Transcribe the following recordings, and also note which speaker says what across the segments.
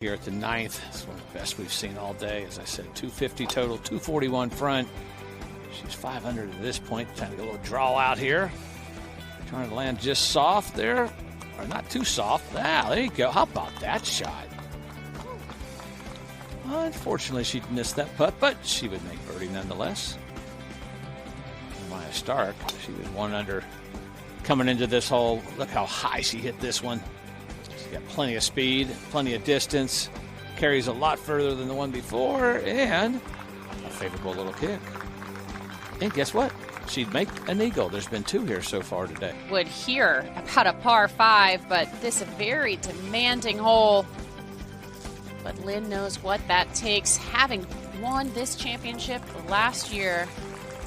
Speaker 1: Here at the 9th, it's one of the best we've seen all day. As I said, 250 total, 241 front. She's 500 at this point. Trying to get a little draw out here. Trying to land just soft there, or not too soft. Ah, there you go. How about that shot? Well, unfortunately, she missed that putt, but she would make birdie nonetheless. Maya Stark, she was 1 under coming into this hole. Look how high she hit this one. She's got plenty of speed, plenty of distance, carries a lot further than the one before, and a favorable little kick. And guess what? She'd make an eagle. There's been 2 here so far today.
Speaker 2: Would hear about a par 5, but this a very demanding hole. But Lynn knows what that takes, having won this championship last year.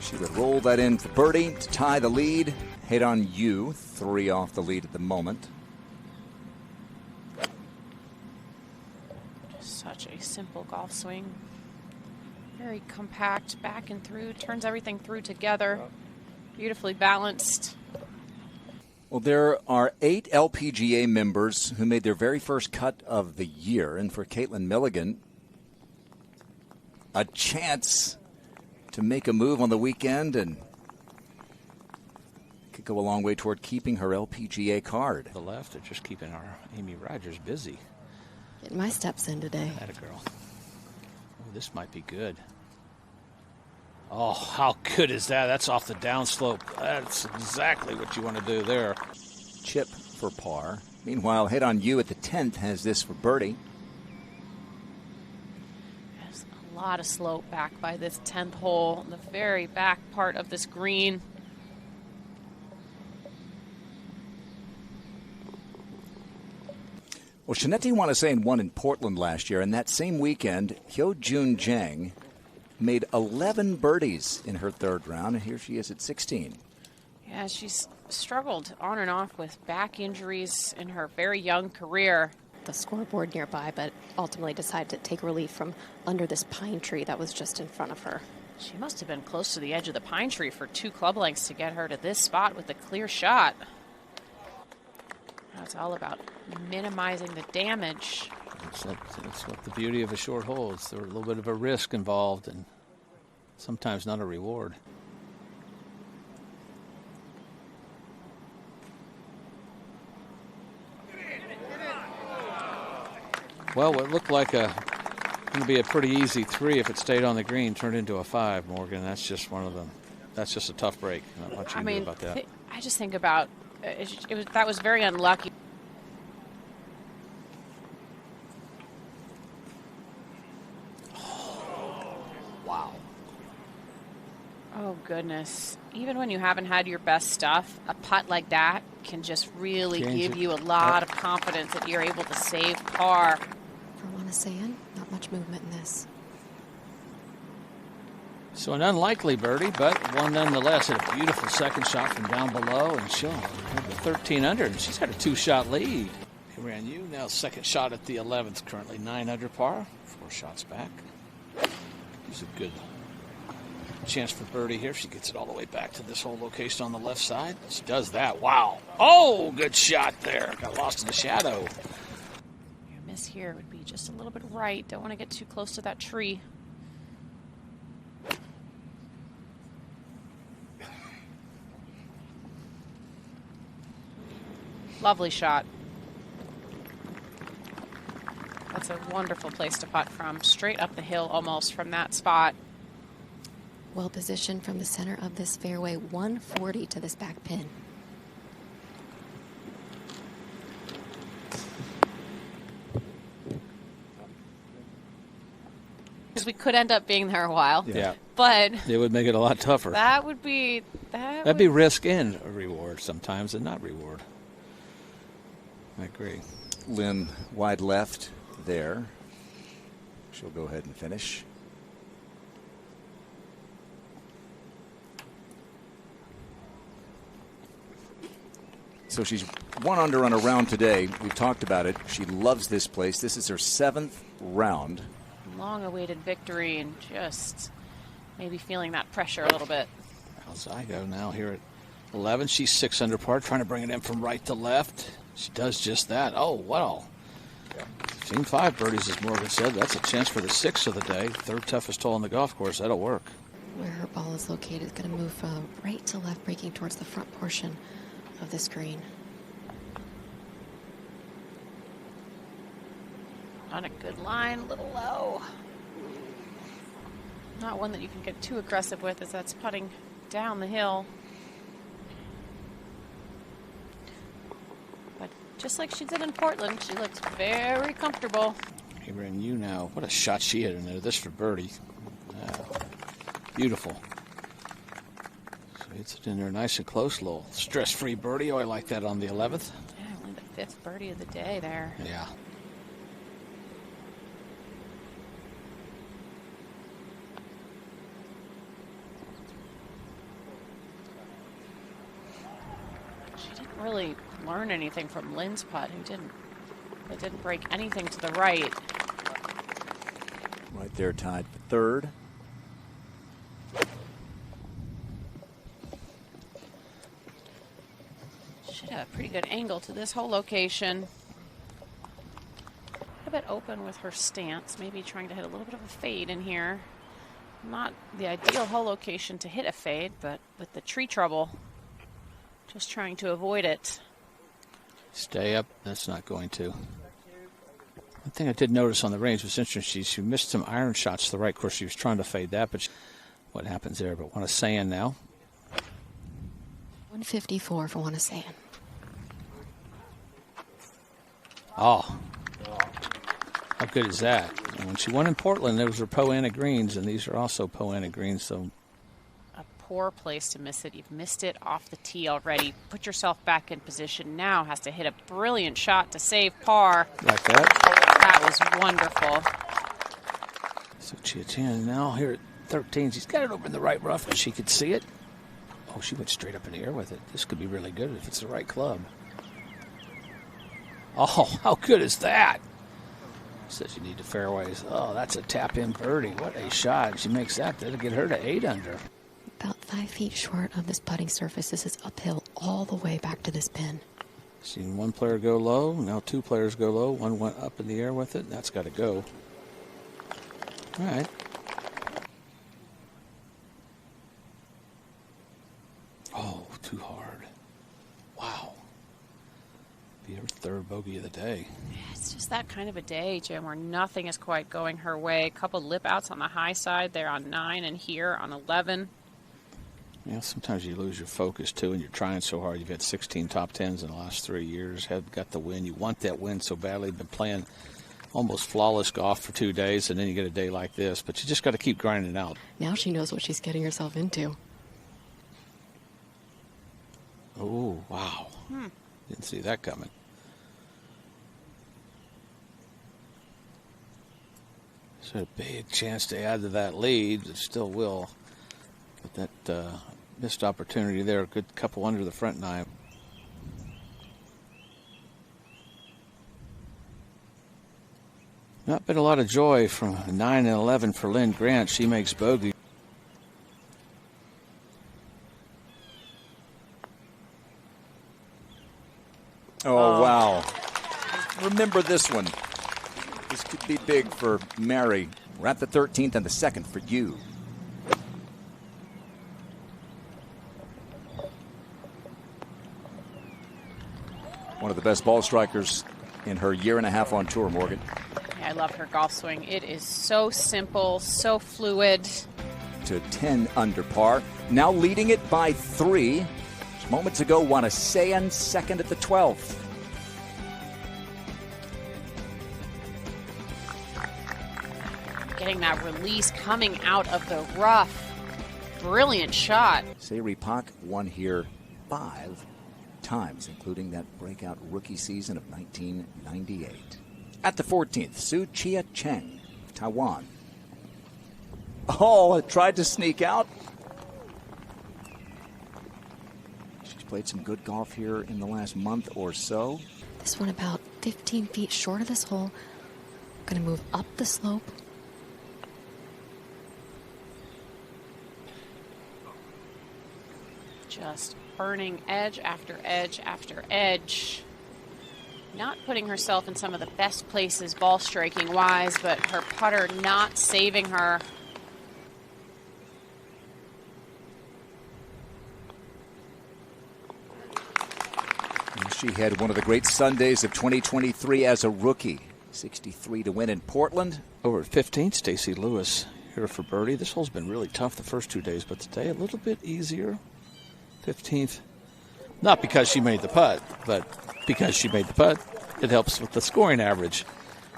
Speaker 3: She would roll that in for birdie to tie the lead. Hit on you, 3 off the lead at the moment.
Speaker 2: Such a simple golf swing. Very compact, back and through, turns everything through together. Beautifully balanced.
Speaker 3: Well, there are 8 LPGA members who made their very first cut of the year. And for Caitlin Milligan, a chance to make a move on the weekend and could go a long way toward keeping her LPGA card.
Speaker 1: The left are just keeping our Amy Rogers busy.
Speaker 4: Getting my steps in today.
Speaker 1: Atta girl. Oh, this might be good. Oh, how good is that? That's off the downslope. That's exactly what you want to do there.
Speaker 3: Chip for par. Meanwhile, Hit on You at the 10th has this for birdie.
Speaker 2: There's a lot of slope back by this 10th hole, the very back part of this green.
Speaker 3: Well, Shaneti Wanasane won in Portland last year, and that same weekend, Hyo-Jun Jang made 11 birdies in her 3rd round, and here she is at 16.
Speaker 2: Yeah, she's struggled on and off with back injuries in her very young career.
Speaker 4: The scoreboard nearby, but ultimately decided to take relief from under this pine tree that was just in front of her.
Speaker 2: She must have been close to the edge of the pine tree for 2 club lengths to get her to this spot with a clear shot. That's all about minimizing the damage.
Speaker 1: That's what the beauty of a short hole is. There's a little bit of a risk involved and sometimes not a reward. Well, what looked like going to be a pretty easy 3 if it stayed on the green turned into a 5, Morgan. That's just one of them. That's just a tough break. Not much you can do about that.
Speaker 2: I just think about that was very unlucky.
Speaker 1: Wow.
Speaker 2: Oh, goodness. Even when you haven't had your best stuff, a putt like that can just really give you a lot of confidence that you're able to save par.
Speaker 4: For Wanasane, not much movement in this.
Speaker 1: So an unlikely birdie, but one nonetheless. Had a beautiful second shot from down below, and she'll have the 13 under, and she's got a 2-shot lead. Here ran you now second shot at the 11th, currently 9 under par, 4 shots back. Gives a good chance for birdie here. She gets it all the way back to this whole location on the left side. She does that. Wow. Oh, good shot there. Got lost in the shadow.
Speaker 2: Your miss here would be just a little bit right. Don't want to get too close to that tree. Lovely shot. That's a wonderful place to putt from. Straight up the hill almost from that spot.
Speaker 4: Well positioned from the center of this fairway, 140 to this back pin.
Speaker 2: Because we could end up being there a while.
Speaker 1: Yeah.
Speaker 2: But
Speaker 1: it would make it a lot tougher.
Speaker 2: That'd be
Speaker 1: risk and a reward sometimes, and not reward. I agree.
Speaker 3: Lynn wide left there. She'll go ahead and finish. So she's 1 under on a round today. We've talked about it. She loves this place. This is her 7th round.
Speaker 2: Long-awaited victory and just maybe feeling that pressure a little bit.
Speaker 1: How's I go now here at 11? She's 6 under par, trying to bring it in from right to left. She does just that. Oh, well. Team 5 birdies, as Morgan said. That's a chance for the 6th of the day. Third toughest hole on the golf course. That'll work.
Speaker 4: Where her ball is located is going to move from right to left, breaking towards the front portion of the screen.
Speaker 2: On a good line, a little low. Not one that you can get too aggressive with, as that's putting down the hill. But just like she did in Portland, she looks very comfortable.
Speaker 1: Abraham, you now. What a shot she hit in there. This for birdie. Beautiful. So hits it in there nice and close. Little stress-free birdie. Oh, I like that on the 11th.
Speaker 2: Yeah, only the 5th birdie of the day there.
Speaker 1: Yeah.
Speaker 2: She didn't really learn anything from Lynn's putt. It didn't break anything to the right.
Speaker 3: Right there, tied for third.
Speaker 2: Should have a pretty good angle to this whole location. A bit open with her stance, maybe trying to hit a little bit of a fade in here. Not the ideal hole location to hit a fade, but with the tree trouble, just trying to avoid it.
Speaker 1: Stay up. That's not going to. One thing I did notice on the range was interesting. She missed some iron shots to the right. Of course, she was trying to fade that, but what happens there? But want to sand now.
Speaker 4: 154 for one of sand.
Speaker 1: Oh, how good is that? And when she won in Portland, those were Poana greens, and these are also Poana greens. So
Speaker 2: A poor place to miss it. You've missed it off the tee already. Put yourself back in position now. Has to hit a brilliant shot to save par.
Speaker 1: like that.
Speaker 2: That was wonderful.
Speaker 1: So Chia Chan now here at 13. She's got it over in the right rough, and she could see it. Oh, she went straight up in the air with it. This could be really good if it's the right club. Oh, how good is that? Says you need the fairways. Oh, that's a tap-in birdie. What a shot. She makes that. That'll get her to 8 under.
Speaker 4: About 5 feet short of this putting surface. This is uphill all the way back to this pin.
Speaker 1: Seen one player go low. Now 2 players go low. One went up in the air with it. That's got to go. All right. Oh, too hard. Wow. Be her 3rd bogey of the day.
Speaker 2: It's just that kind of a day, Jim, where nothing is quite going her way. A couple lip outs on the high side there on 9 and here on 11.
Speaker 1: Yeah, sometimes you lose your focus, too, and you're trying so hard. You've had 16 top 10s in the last 3 years. Have got the win. You want that win so badly. Been playing almost flawless golf for 2 days, and then you get a day like this. But you just got to keep grinding out.
Speaker 4: Now she knows what she's getting herself into.
Speaker 1: Oh, wow. Didn't see that coming. So a big chance to add to that lead. It still will. But that missed opportunity there. A good couple under the front 9. Not been a lot of joy from 9 and 11 for Lynn Grant. She makes bogey.
Speaker 3: Oh, wow. Remember this one. This could be big for Mary. We're at the 13th and the 2nd for you. One of the best ball strikers in her 1.5 years on tour, Morgan.
Speaker 2: Yeah, I love her golf swing. It is so simple, so fluid.
Speaker 3: To 10 under par. Now leading it by 3. Moments ago, won a sand 2nd at the 12th.
Speaker 2: Getting that release coming out of the rough. Brilliant shot.
Speaker 3: Sayri Pak won here 5 times, including that breakout rookie season of 1998. At the 14th, Su Chia Cheng, Taiwan. Oh, it tried to sneak out. She's played some good golf here in the last month or so.
Speaker 4: This one about 15 feet short of this hole. Going to move up the slope.
Speaker 2: Just burning edge after edge after edge. Not putting herself in some of the best places ball striking wise, but her putter not saving her.
Speaker 3: And she had one of the great Sundays of 2023 as a rookie. 63 to win in Portland.
Speaker 1: Over at 15, Stacey Lewis here for birdie. This hole's been really tough the first 2 days, but today a little bit easier. 15th. Not because she made the putt, but because she made the putt, it helps with the scoring average.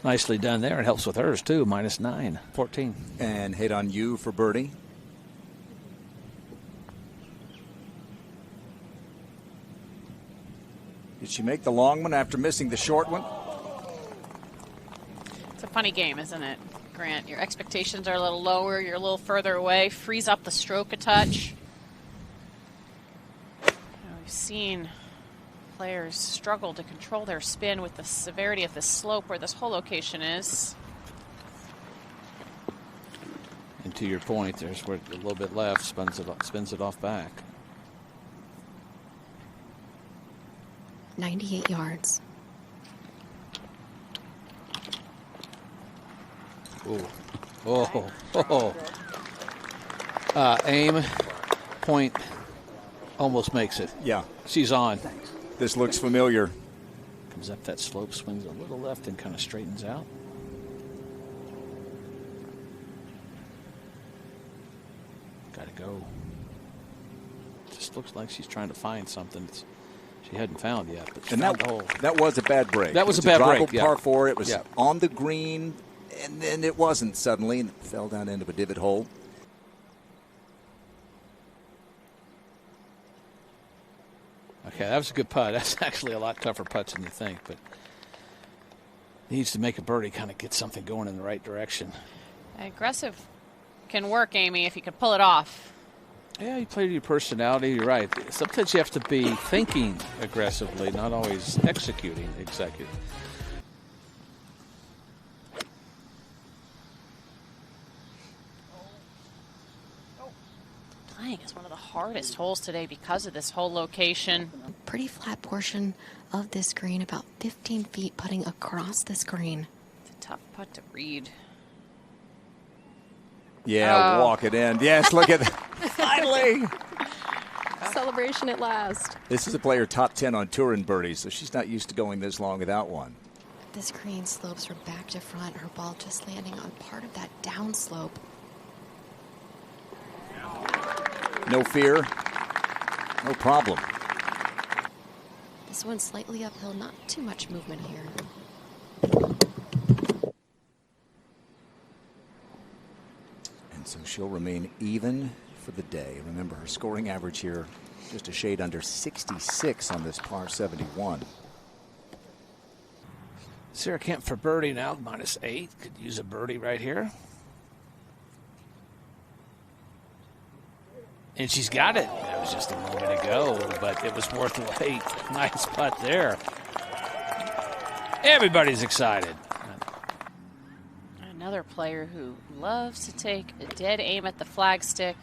Speaker 1: Nicely done there. It helps with hers, too. -9, 14.
Speaker 3: And hit on you for birdie. Did she make the long one after missing the short one?
Speaker 2: It's a funny game, isn't it, Grant? Your expectations are a little lower, you're a little further away, frees up the stroke a touch. We've seen players struggle to control their spin with the severity of the slope where this hole location is.
Speaker 1: And to your point, there's where a little bit left, spins it off back.
Speaker 4: 98 yards.
Speaker 1: Aim, point, almost makes it.
Speaker 3: Yeah.
Speaker 1: She's on.
Speaker 3: This looks familiar.
Speaker 1: Comes up that slope, swings a little left, and kind of straightens out. Gotta go. Just looks like she's trying to find something she hadn't found yet. But
Speaker 3: And that was a bad break.
Speaker 1: That was a bad break.
Speaker 3: Yeah. Par 4. It was on the green, and then it wasn't suddenly, and it fell down into a divot hole.
Speaker 1: Okay, that was a good putt. That's actually a lot tougher putts than you think, but needs to make a birdie, kind of get something going in the right direction.
Speaker 2: Aggressive can work, Amy, if you can pull it off.
Speaker 1: Yeah, you play to your personality. You're right. Sometimes you have to be thinking aggressively, not always executing executive.
Speaker 2: Playing is one of the hardest holes today because of this hole location.
Speaker 4: Pretty flat portion of this green, about 15 feet putting across this green.
Speaker 2: It's a tough putt to read.
Speaker 3: Yeah, walk it in. Yes, look at that. Finally.
Speaker 4: Celebration at last.
Speaker 3: This is a player top 10 on tour in birdies, so she's not used to going this long without one.
Speaker 4: This green slopes her back to front, her ball just landing on part of that downslope.
Speaker 3: No fear, no problem.
Speaker 4: This one's slightly uphill, not too much movement here.
Speaker 3: And so she'll remain even for the day. Remember, her scoring average here just a shade under 66 on this par 71.
Speaker 1: Sarah Kemp for birdie now, -8. Could use a birdie right here. And she's got it. That was just a moment ago, but it was worth the wait. Nice putt there. Everybody's excited.
Speaker 2: Another player who loves to take a dead aim at the flagstick.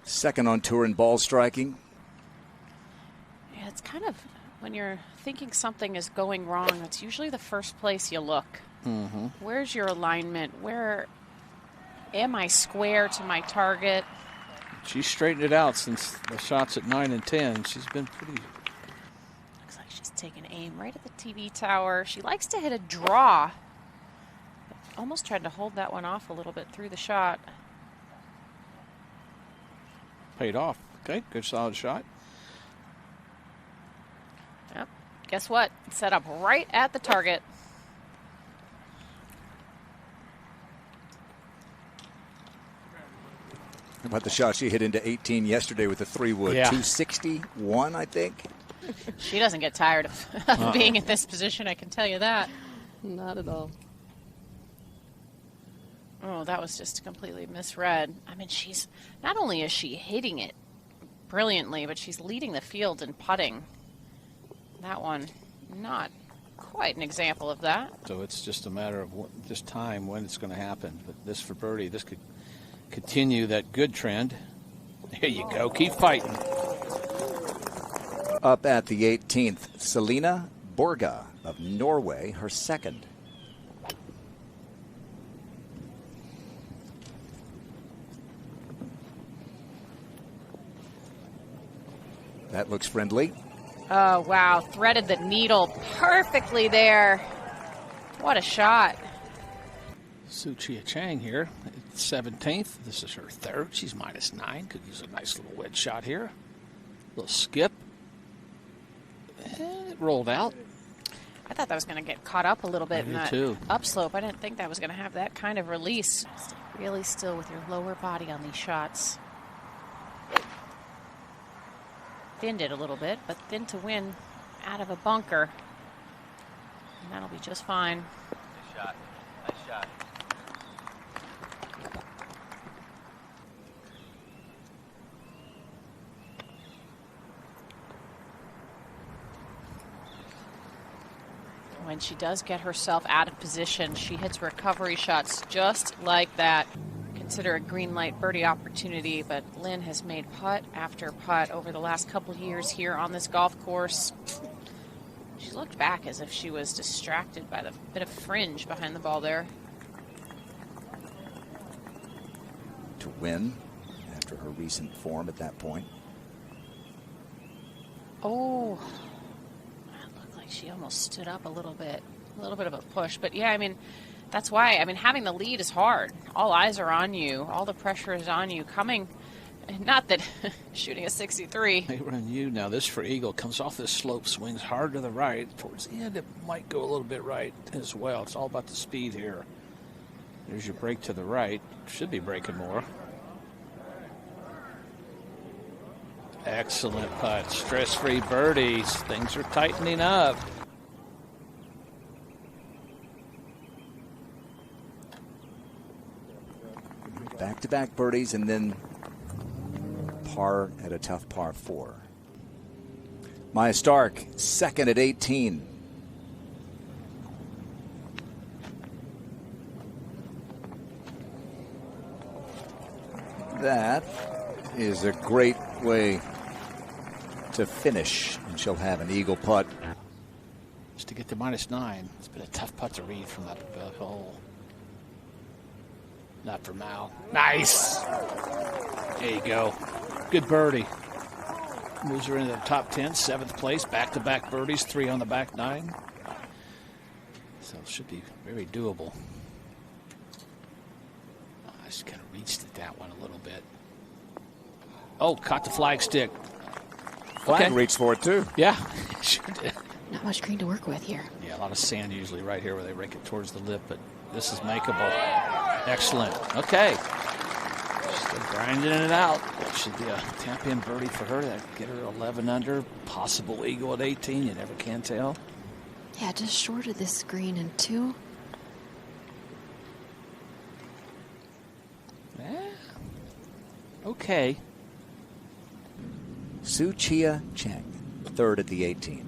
Speaker 3: Second on tour in ball striking.
Speaker 2: Yeah, it's kind of, when you're thinking something is going wrong, it's usually the first place you look.
Speaker 1: Mm-hmm.
Speaker 2: Where's your alignment? Where am I square to my target?
Speaker 1: She's straightened it out since the shots at 9 and 10. She's been pretty.
Speaker 2: Looks like she's taking aim right at the TV tower. She likes to hit a draw. Almost tried to hold that one off a little bit through the shot.
Speaker 1: Paid off. Okay, good solid shot.
Speaker 2: Yep. Guess what? Set up right at the target.
Speaker 3: How about the shot she hit into 18 yesterday with the 3-wood?
Speaker 1: Yeah.
Speaker 3: 261, I think.
Speaker 2: She doesn't get tired of being in this position, I can tell you that.
Speaker 4: Not at all.
Speaker 2: Oh, that was just completely misread. I mean, she's not only is she hitting it brilliantly, but she's leading the field in putting. That one, not quite an example of that.
Speaker 1: So it's just a matter of just time when it's going to happen. But this for birdie, this could continue that good trend. There you go. Keep fighting.
Speaker 3: Up at the 18th, Selena Borga of Norway, her second. That looks friendly.
Speaker 2: Oh, wow. Threaded the needle perfectly there. What a shot.
Speaker 1: Su Chia Chang here, 17th. This is her third. She's -9. Could use a nice little wedge shot here. Little skip. And it rolled out.
Speaker 2: I thought that was going to get caught up a little bit in that
Speaker 1: too.
Speaker 2: upslope. I didn't think that was going to have that kind of release. Stay really still with your lower body on these shots. Thinned it a little bit, but thin to win out of a bunker. And that'll be just fine.
Speaker 5: Nice shot. Nice shot.
Speaker 2: When she does get herself out of position, she hits recovery shots just like that. Consider a green light birdie opportunity, but Lynn has made putt after putt over the last couple years here on this golf course. She looked back as if she was distracted by the bit of fringe behind the ball there.
Speaker 3: To win after her recent form at that point.
Speaker 2: Oh, that looked like she almost stood up a little bit of a push. But yeah, I mean, that's why, I mean, having the lead is hard. All eyes are on you. All the pressure is on you. Coming, not that shooting a 63.
Speaker 1: They run you now. This for eagle comes off this slope, swings hard to the right. Towards the end, it might go a little bit right as well. It's all about the speed here. There's your break to the right. Should be breaking more. Excellent putt. Stress-free birdies. Things are tightening up.
Speaker 3: Back-to-back birdies and then par at a tough par 4. Maya Stark, second at 18. That is a great way to finish, and she'll have an eagle putt.
Speaker 1: Just to get to -9. It's been a tough putt to read from that hole. Not for Mal. Nice. There you go. Good birdie. Moves her into the top 10, 7th place. Back-to-back birdies, 3 on the back 9. So it should be very doable. I just kind of reached at that one a little bit. Oh, caught the flag stick.
Speaker 3: Flag reached for it too.
Speaker 1: Yeah, sure did.
Speaker 4: Not much green to work with here.
Speaker 1: Yeah, a lot of sand usually right here where they rake it towards the lip, but this is makeable. Excellent. Okay. Still grinding it out. That should be a tap-in birdie for her. That get her 11 under. Possible eagle at 18. You never can tell.
Speaker 4: Yeah, just short of this green in 2.
Speaker 1: Yeah. Okay.
Speaker 3: Su Chia Chang, third at the 18th.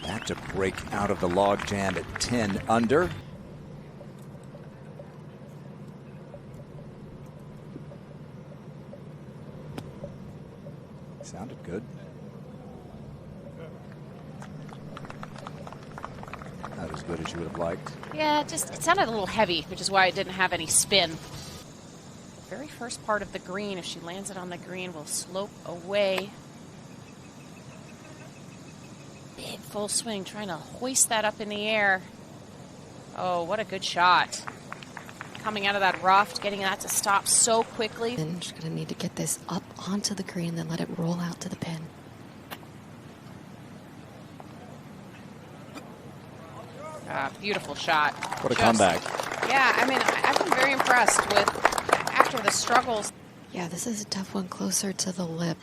Speaker 3: That to break out of the log jam at 10 under. Sounded good. Not as good as you would have liked.
Speaker 2: Yeah, it sounded a little heavy, which is why it didn't have any spin. The very first part of the green, if she lands it on the green, will slope away. Big full swing, trying to hoist that up in the air. Oh, what a good shot. Coming out of that rough, getting that to stop so quickly.
Speaker 4: And just going to need to get this up onto the green, then let it roll out to the pin.
Speaker 2: Beautiful shot.
Speaker 3: What a comeback.
Speaker 2: Yeah, I mean, I've been very impressed with, after the struggles.
Speaker 4: Yeah, this is a tough one closer to the lip.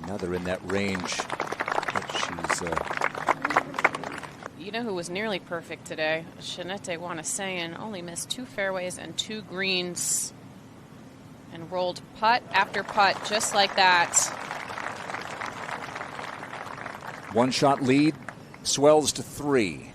Speaker 3: Another in that range.
Speaker 2: You know who was nearly perfect today? Shanette Wanasayan only missed 2 fairways and 2 greens and rolled putt after putt just like that.
Speaker 3: 1-shot lead swells to 3.